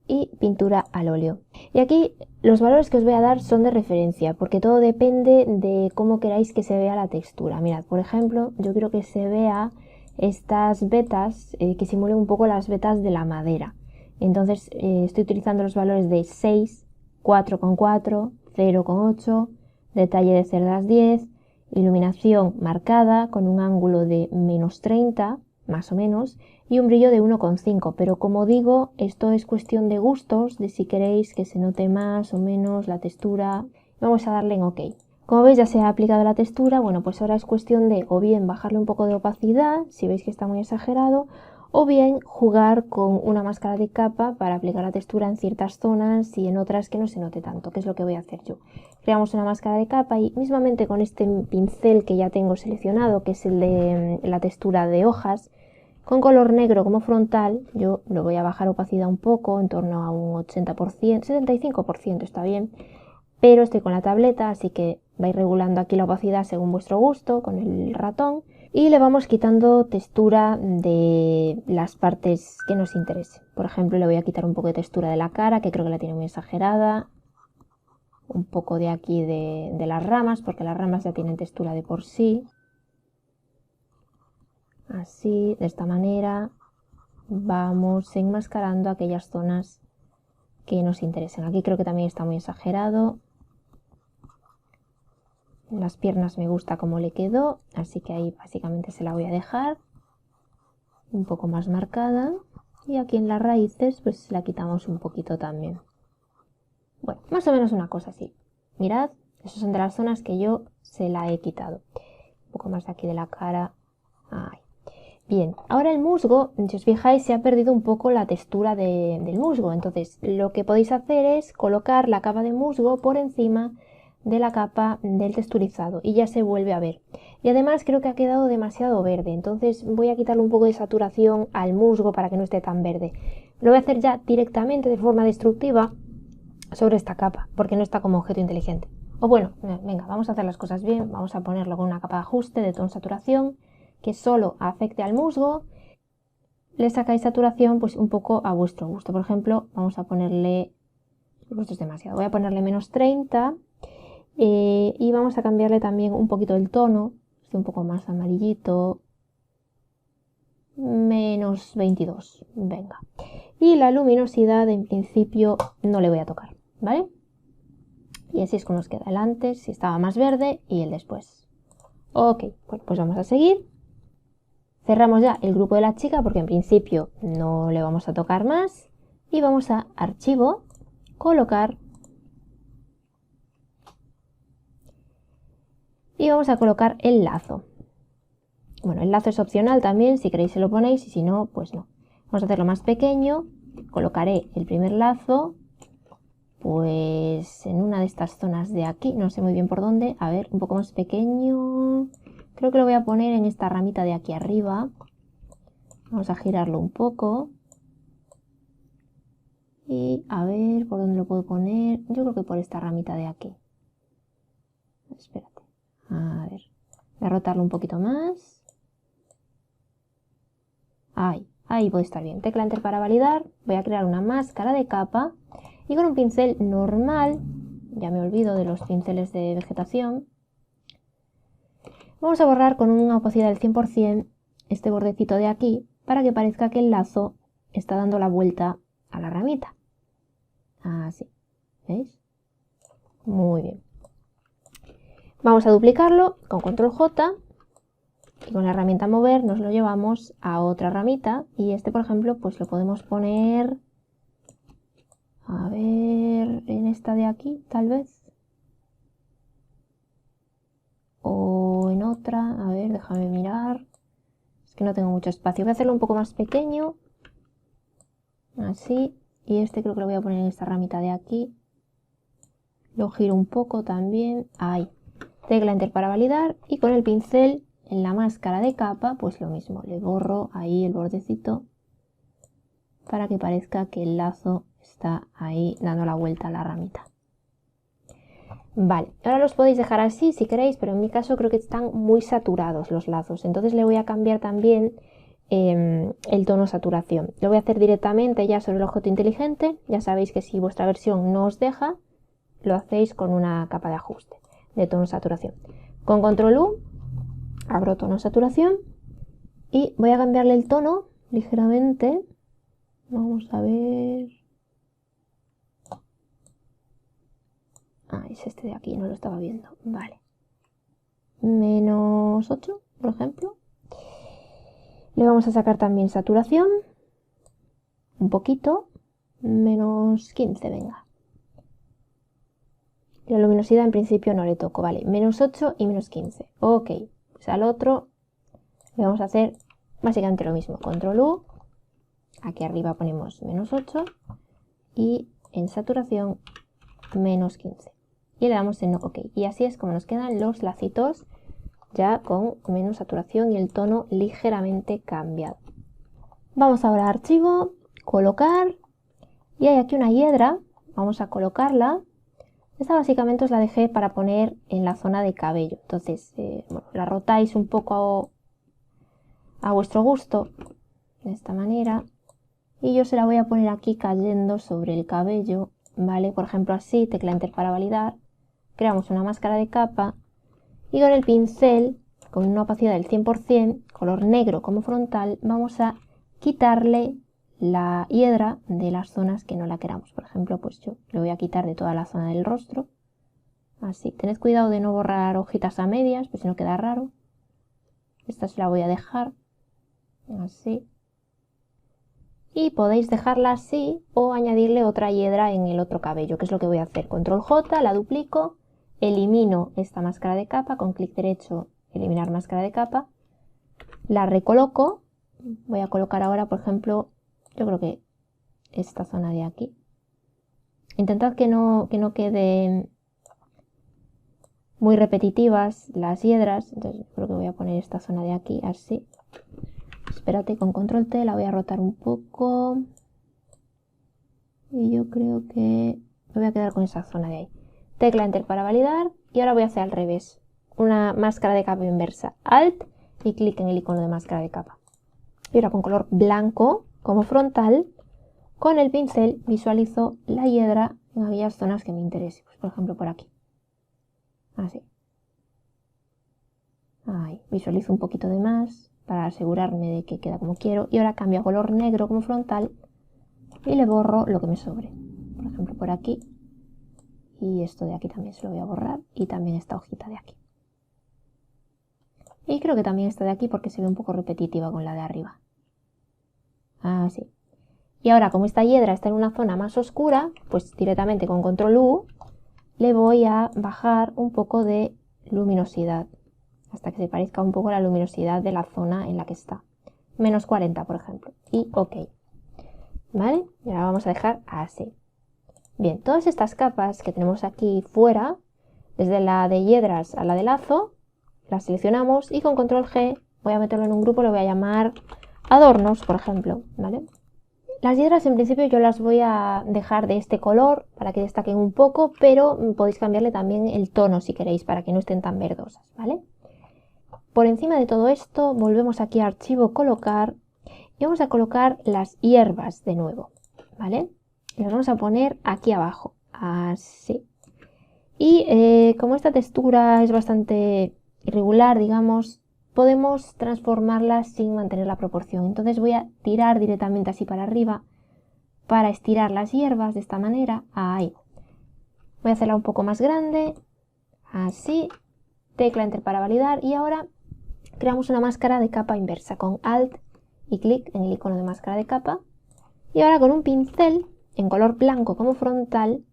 Speaker 1: y pintura al óleo. Y aquí los valores que os voy a dar son de referencia porque todo depende de cómo queráis que se vea la textura. Mirad, por ejemplo, yo quiero que se vea estas vetas que simulen un poco las vetas de la madera. Entonces estoy utilizando los valores de 6, 4,4, 0,8, detalle de cerdas 10, iluminación marcada con un ángulo de -30 más o menos y un brillo de 1,5, pero como digo, esto es cuestión de gustos, de si queréis que se note más o menos la textura. Vamos a darle en OK. Como veis ya se ha aplicado la textura, bueno pues ahora es cuestión de o bien bajarle un poco de opacidad, si veis que está muy exagerado, o bien jugar con una máscara de capa para aplicar la textura en ciertas zonas y en otras que no se note tanto, que es lo que voy a hacer yo. Creamos una máscara de capa y mismamente con este pincel que ya tengo seleccionado, que es el de la textura de hojas, con color negro como frontal, yo lo voy a bajar opacidad un poco, en torno a un 80%, 75% está bien, pero estoy con la tableta, así que vais regulando aquí la opacidad según vuestro gusto, con el ratón, y le vamos quitando textura de las partes que nos interesen. Por ejemplo, le voy a quitar un poco de textura de la cara, que creo que la tiene muy exagerada, un poco de aquí de las ramas, porque las ramas ya tienen textura de por sí. Así, de esta manera, vamos enmascarando aquellas zonas que nos interesen. Aquí creo que también está muy exagerado. Las piernas me gusta como le quedó, así que ahí básicamente se la voy a dejar un poco más marcada. Y aquí en las raíces pues la quitamos un poquito también. Bueno, más o menos una cosa así. Mirad, esas son de las zonas que yo se la he quitado. Un poco más de aquí de la cara. Ahí. Bien, ahora el musgo, si os fijáis, se ha perdido un poco la textura del musgo. Entonces, lo que podéis hacer es colocar la capa de musgo por encima de la capa del texturizado y ya se vuelve a ver. Y además creo que ha quedado demasiado verde, entonces voy a quitarle un poco de saturación al musgo para que no esté tan verde. Lo voy a hacer ya directamente de forma destructiva sobre esta capa, porque no está como objeto inteligente. O bueno, venga, vamos a hacer las cosas bien, vamos a ponerlo con una capa de ajuste de tono saturación que solo afecte al musgo. Le sacáis saturación pues un poco a vuestro gusto. Por ejemplo, vamos a ponerle Esto es demasiado. Voy a ponerle menos 30 y vamos a cambiarle también un poquito el tono, un poco más amarillito, menos 22, venga. Y la luminosidad en principio no le voy a tocar, ¿vale? Y así es como nos queda el antes, si estaba más verde, y el después. Ok, bueno, pues vamos a seguir. Cerramos ya el grupo de la chica porque en principio no le vamos a tocar más. Y vamos a archivo, colocar. Y vamos a colocar el lazo. Bueno, el lazo es opcional también, si queréis se lo ponéis y si no, pues no. Vamos a hacerlo más pequeño. Colocaré el primer lazo, pues en una de estas zonas de aquí, no sé muy bien por dónde. A ver, un poco más pequeño. Creo que lo voy a poner en esta ramita de aquí arriba. Vamos a girarlo un poco. Y a ver por dónde lo puedo poner. Yo creo que por esta ramita de aquí. Espérate. A ver. Voy a rotarlo un poquito más. Ahí puede estar bien. Tecla Enter para validar. Voy a crear una máscara de capa. Y con un pincel normal, ya me olvido de los pinceles de vegetación, vamos a borrar con una opacidad del 100% este bordecito de aquí para que parezca que el lazo está dando la vuelta a la ramita. Así, ¿veis? Muy bien. Vamos a duplicarlo con control J y con la herramienta mover nos lo llevamos a otra ramita y este, por ejemplo, pues lo podemos poner, a ver, en esta de aquí, tal vez. O en otra, a ver, déjame mirar. Es que no tengo mucho espacio. Voy a hacerlo un poco más pequeño. Así. Y este creo que lo voy a poner en esta ramita de aquí. Lo giro un poco también. Ahí. Tecla Enter para validar. Y con el pincel en la máscara de capa, pues lo mismo. Le borro ahí el bordecito para que parezca que el lazo está ahí dando la vuelta a la ramita. Vale, ahora los podéis dejar así si queréis, pero en mi caso creo que están muy saturados los lazos. Entonces le voy a cambiar también el tono saturación. Lo voy a hacer directamente ya sobre el objeto inteligente. Ya sabéis que si vuestra versión no os deja, lo hacéis con una capa de ajuste de tono saturación. Con control U, abro tono saturación y voy a cambiarle el tono ligeramente. Vamos a ver. Ah, es este de aquí, no lo estaba viendo. Vale. Menos 8, por ejemplo. Le vamos a sacar también saturación. Un poquito. Menos 15, venga. La luminosidad en principio no le toco, vale. Menos 8 y menos 15. Ok. Pues al otro le vamos a hacer básicamente lo mismo. Control U. Aquí arriba ponemos menos 8. Y en saturación menos 15. Y le damos en OK. Y así es como nos quedan los lacitos ya con menos saturación y el tono ligeramente cambiado. Vamos ahora a archivo, colocar, y hay aquí una hiedra, vamos a colocarla. Esta básicamente os la dejé para poner en la zona de cabello, entonces bueno, la rotáis un poco a vuestro gusto, de esta manera, y yo se la voy a poner aquí cayendo sobre el cabello, ¿vale? Por ejemplo así, tecla Enter para validar, creamos una máscara de capa, y con el pincel, con una opacidad del 100%, color negro como frontal, vamos a quitarle la hiedra de las zonas que no la queramos. Por ejemplo, pues yo le voy a quitar de toda la zona del rostro. Así, tened cuidado de no borrar hojitas a medias, pues si no queda raro. Esta se la voy a dejar así. Y podéis dejarla así o añadirle otra hiedra en el otro cabello, que es lo que voy a hacer. Control J, la duplico. Elimino esta máscara de capa, con clic derecho, eliminar máscara de capa, la recoloco, voy a colocar ahora, por ejemplo, yo creo que esta zona de aquí. Intentad que no queden muy repetitivas las hiedras, entonces creo que voy a poner esta zona de aquí, así. Espérate, con control T la voy a rotar un poco. Y yo creo que me voy a quedar con esa zona de ahí. Tecla Enter para validar y ahora voy a hacer al revés. Una máscara de capa inversa. Alt y clic en el icono de máscara de capa. Y ahora con color blanco como frontal con el pincel visualizo la hiedra en aquellas zonas que me interesen. Pues, por ejemplo, por aquí. Así. Ahí. Visualizo un poquito de más para asegurarme de que queda como quiero. Y ahora cambio a color negro como frontal y le borro lo que me sobre. Por ejemplo, por aquí. Y esto de aquí también se lo voy a borrar. Y también esta hojita de aquí. Y creo que también esta de aquí porque se ve un poco repetitiva con la de arriba. Así. Y ahora, como esta hiedra está en una zona más oscura, pues directamente con control U le voy a bajar un poco de luminosidad. Hasta que se parezca un poco a la luminosidad de la zona en la que está. Menos 40, por ejemplo. Y OK. ¿Vale? Y ahora vamos a dejar así. Bien, todas estas capas que tenemos aquí fuera, desde la de hiedras a la de lazo, las seleccionamos y con control G voy a meterlo en un grupo, lo voy a llamar adornos, por ejemplo. ¿Vale? Las hiedras en principio yo las voy a dejar de este color para que destaquen un poco, pero podéis cambiarle también el tono si queréis para que no estén tan verdosas, ¿vale? Por encima de todo esto volvemos aquí a archivo, colocar y vamos a colocar las hierbas de nuevo, ¿vale? Y las vamos a poner aquí abajo, así. Y como esta textura es bastante irregular, digamos, podemos transformarlas sin mantener la proporción. Entonces voy a tirar directamente así para arriba para estirar las hierbas de esta manera. Ahí. Voy a hacerla un poco más grande. Así. Tecla Enter para validar. Y ahora creamos una máscara de capa inversa con Alt y clic en el icono de máscara de capa. Y ahora con un pincel en color blanco como frontal,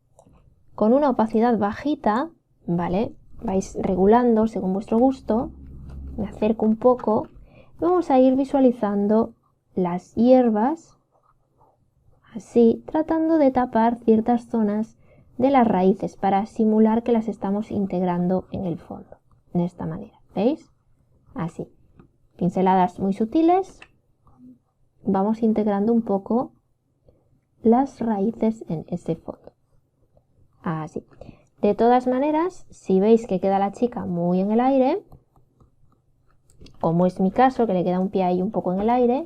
Speaker 1: con una opacidad bajita, ¿vale? Vais regulando según vuestro gusto. Me acerco un poco, vamos a ir visualizando las hierbas, así, tratando de tapar ciertas zonas de las raíces para simular que las estamos integrando en el fondo, de esta manera, ¿veis? Así, pinceladas muy sutiles, vamos integrando un poco las raíces en ese fondo, así. De todas maneras, si veis que queda la chica muy en el aire, como es mi caso, que le queda un pie ahí un poco en el aire,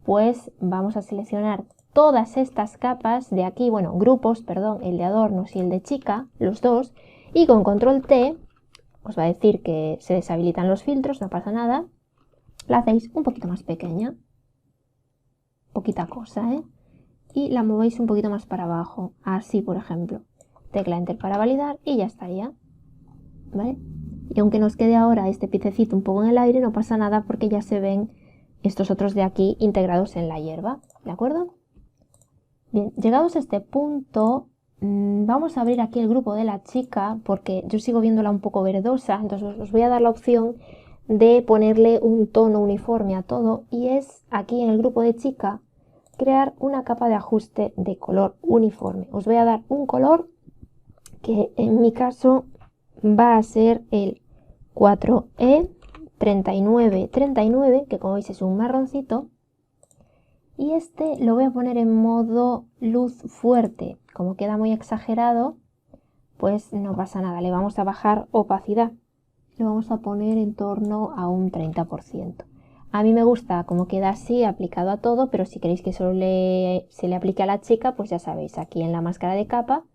Speaker 1: pues vamos a seleccionar todas estas capas de aquí, bueno, grupos, perdón, el de adornos y el de chica, los dos, y con control T os va a decir que se deshabilitan los filtros, no pasa nada, la hacéis un poquito más pequeña, poquita cosa, ¿eh? Y la movéis un poquito más para abajo, así por ejemplo, tecla Enter para validar y ya estaría, ¿vale? Y aunque nos quede ahora este piececito un poco en el aire, no pasa nada porque ya se ven estos otros de aquí integrados en la hierba, ¿de acuerdo? Bien, llegados a este punto, vamos a abrir aquí el grupo de la chica porque yo sigo viéndola un poco verdosa, entonces os voy a dar la opción de ponerle un tono uniforme a todo y es aquí en el grupo de chica crear una capa de ajuste de color uniforme. Os voy a dar un color que en mi caso va a ser el 4E3939, que como veis es un marroncito. Y este lo voy a poner en modo luz fuerte. Como queda muy exagerado, pues no pasa nada. Le vamos a bajar opacidad. Lo vamos a poner en torno a un 30%. A mí me gusta como queda así, aplicado a todo, pero si queréis que solo se le aplique a la chica, pues ya sabéis, aquí en la máscara de capa,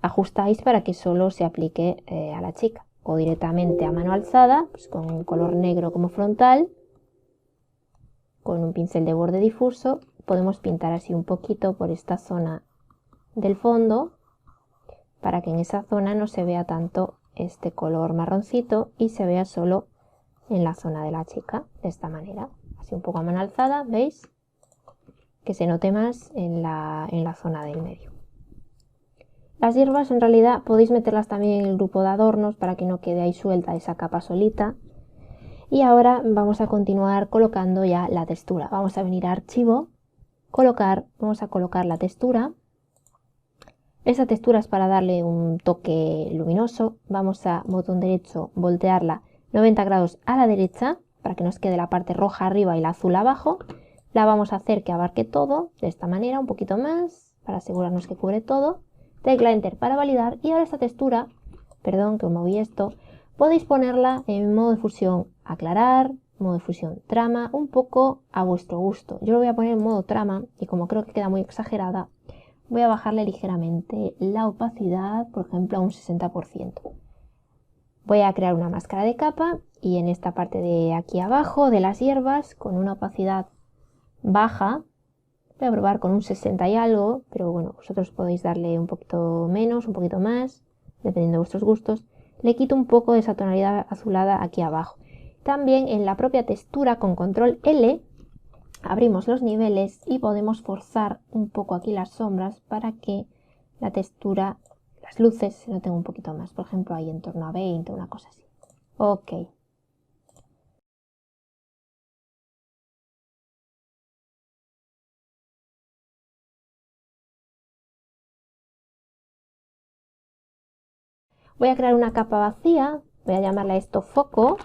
Speaker 1: ajustáis para que solo se aplique a la chica. O directamente a mano alzada, pues con un color negro como frontal, con un pincel de borde difuso, podemos pintar así un poquito por esta zona del fondo, para que en esa zona no se vea tanto este color marroncito y se vea solo en la zona de la chica, de esta manera. Así un poco a mano alzada, ¿veis? Que se note más en la zona del medio. Las hierbas en realidad podéis meterlas también en el grupo de adornos para que no quede ahí suelta esa capa solita. Y ahora vamos a continuar colocando ya la textura. Vamos a venir a archivo, colocar, vamos a colocar la textura. Esa textura es para darle un toque luminoso. Vamos a botón derecho, voltearla 90 grados a la derecha para que nos quede la parte roja arriba y la azul abajo. La vamos a hacer que abarque todo de esta manera, un poquito más, para asegurarnos que cubre todo. Tecla Enter para validar y ahora esta textura, perdón que moví esto, podéis ponerla en modo de fusión aclarar, modo de fusión trama, un poco a vuestro gusto. Yo lo voy a poner en modo trama y como creo que queda muy exagerada, voy a bajarle ligeramente la opacidad, por ejemplo, a un 60%. Voy a crear una máscara de capa y en esta parte de aquí abajo de las hierbas, con una opacidad baja, voy a probar con un 60 y algo, pero bueno, vosotros podéis darle un poquito menos, un poquito más, dependiendo de vuestros gustos. Le quito un poco de esa tonalidad azulada aquí abajo. También en la propia textura con control L abrimos los niveles y podemos forzar un poco aquí las sombras para que la textura, las luces se noten un poquito más. Por ejemplo, ahí en torno a 20, una cosa así. Ok. Voy a crear una capa vacía, voy a llamarla esto foco.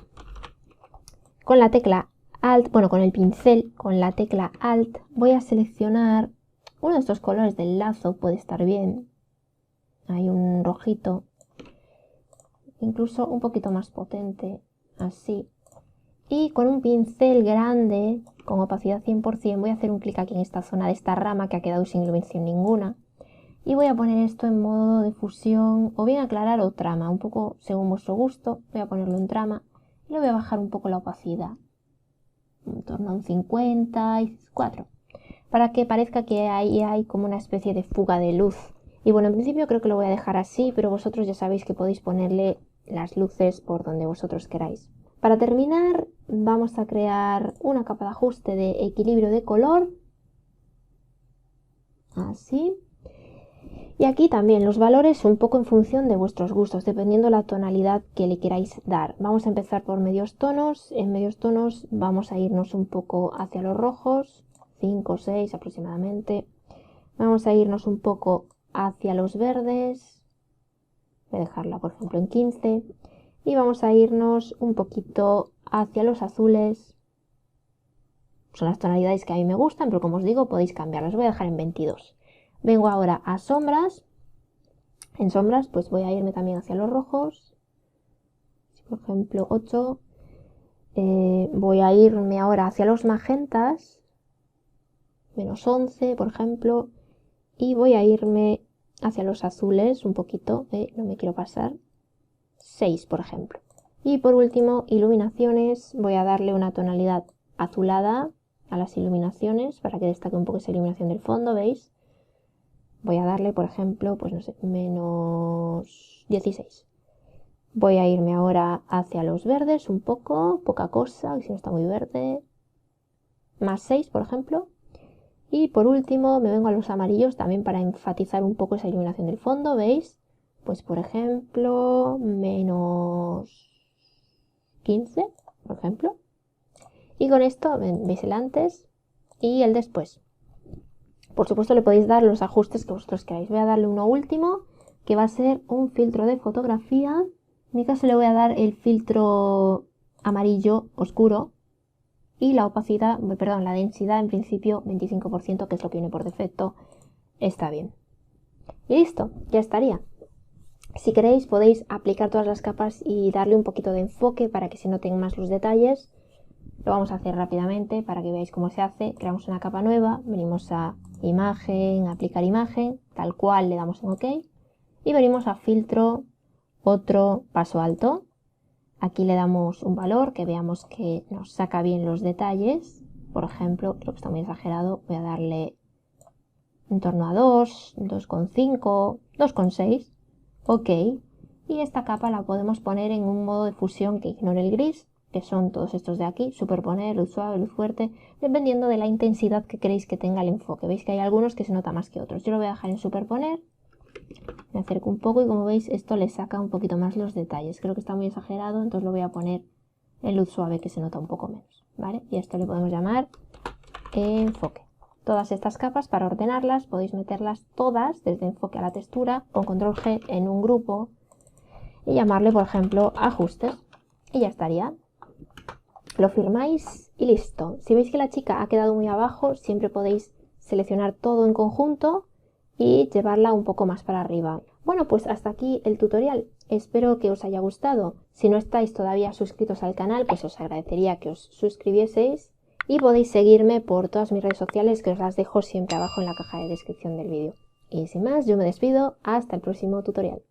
Speaker 1: Con la tecla Alt, bueno, con el pincel, con la tecla Alt, voy a seleccionar uno de estos colores del lazo, puede estar bien. Hay un rojito, incluso un poquito más potente, así. Y con un pincel grande, con opacidad 100%, voy a hacer un clic aquí en esta zona de esta rama que ha quedado sin iluminación ninguna. Y voy a poner esto en modo de fusión, o bien aclarar o trama, un poco según vuestro gusto. Voy a ponerlo en trama y le voy a bajar un poco la opacidad, en torno a un 54, para que parezca que ahí hay como una especie de fuga de luz. Y bueno, en principio creo que lo voy a dejar así, pero vosotros ya sabéis que podéis ponerle las luces por donde vosotros queráis. Para terminar, vamos a crear una capa de ajuste de equilibrio de color, así. Y aquí también los valores un poco en función de vuestros gustos, dependiendo la tonalidad que le queráis dar. Vamos a empezar por medios tonos. En medios tonos vamos a irnos un poco hacia los rojos, 5 o 6 aproximadamente. Vamos a irnos un poco hacia los verdes. Voy a dejarla, por ejemplo, en 15. Y vamos a irnos un poquito hacia los azules. Son las tonalidades que a mí me gustan, pero como os digo, podéis cambiarlas. Voy a dejar en 22. Vengo ahora a sombras. En sombras, pues voy a irme también hacia los rojos. Por ejemplo, 8. Voy a irme ahora hacia los magentas. Menos 11, por ejemplo. Y voy a irme hacia los azules un poquito. No me quiero pasar. 6, por ejemplo. Y por último, iluminaciones. Voy a darle una tonalidad azulada a las iluminaciones para que destaque un poco esa iluminación del fondo, ¿veis? Voy a darle, por ejemplo, pues no sé, menos 16. Voy a irme ahora hacia los verdes un poco, poca cosa, que si no está muy verde. Más 6, por ejemplo. Y por último me vengo a los amarillos también para enfatizar un poco esa iluminación del fondo, ¿veis? Pues por ejemplo, menos 15, por ejemplo. Y con esto veis el antes y el después. Por supuesto le podéis dar los ajustes que vosotros queráis. Voy a darle uno último, que va a ser un filtro de fotografía. En mi caso le voy a dar el filtro amarillo oscuro y la opacidad, perdón, la densidad en principio 25%, que es lo que viene por defecto. Está bien. Y listo, ya estaría. Si queréis podéis aplicar todas las capas y darle un poquito de enfoque para que se noten más los detalles. Lo vamos a hacer rápidamente para que veáis cómo se hace. Creamos una capa nueva, venimos a imagen, aplicar imagen, tal cual le damos en OK y venimos a filtro, otro paso alto. Aquí le damos un valor que veamos que nos saca bien los detalles. Por ejemplo, creo que está muy exagerado, voy a darle en torno a 2, 2,5, 2,6. OK. Y esta capa la podemos poner en un modo de fusión que ignore el gris, que son todos estos de aquí, superponer, luz suave, luz fuerte, dependiendo de la intensidad que queréis que tenga el enfoque. Veis que hay algunos que se nota más que otros. Yo lo voy a dejar en superponer, me acerco un poco y como veis esto le saca un poquito más los detalles. Creo que está muy exagerado, entonces lo voy a poner en luz suave, que se nota un poco menos, ¿vale? Y esto le podemos llamar enfoque. Todas estas capas, para ordenarlas, podéis meterlas todas desde enfoque a la textura con control G en un grupo y llamarle, por ejemplo, ajustes. Y ya estaría. Lo firmáis y listo. Si veis que la chica ha quedado muy abajo, siempre podéis seleccionar todo en conjunto y llevarla un poco más para arriba. Bueno, pues hasta aquí el tutorial. espero que os haya gustado. Si no estáis todavía suscritos al canal, pues os agradecería que os suscribieseis y podéis seguirme por todas mis redes sociales que os las dejo siempre abajo en la caja de descripción del vídeo. Y sin más, yo me despido, hasta el próximo tutorial.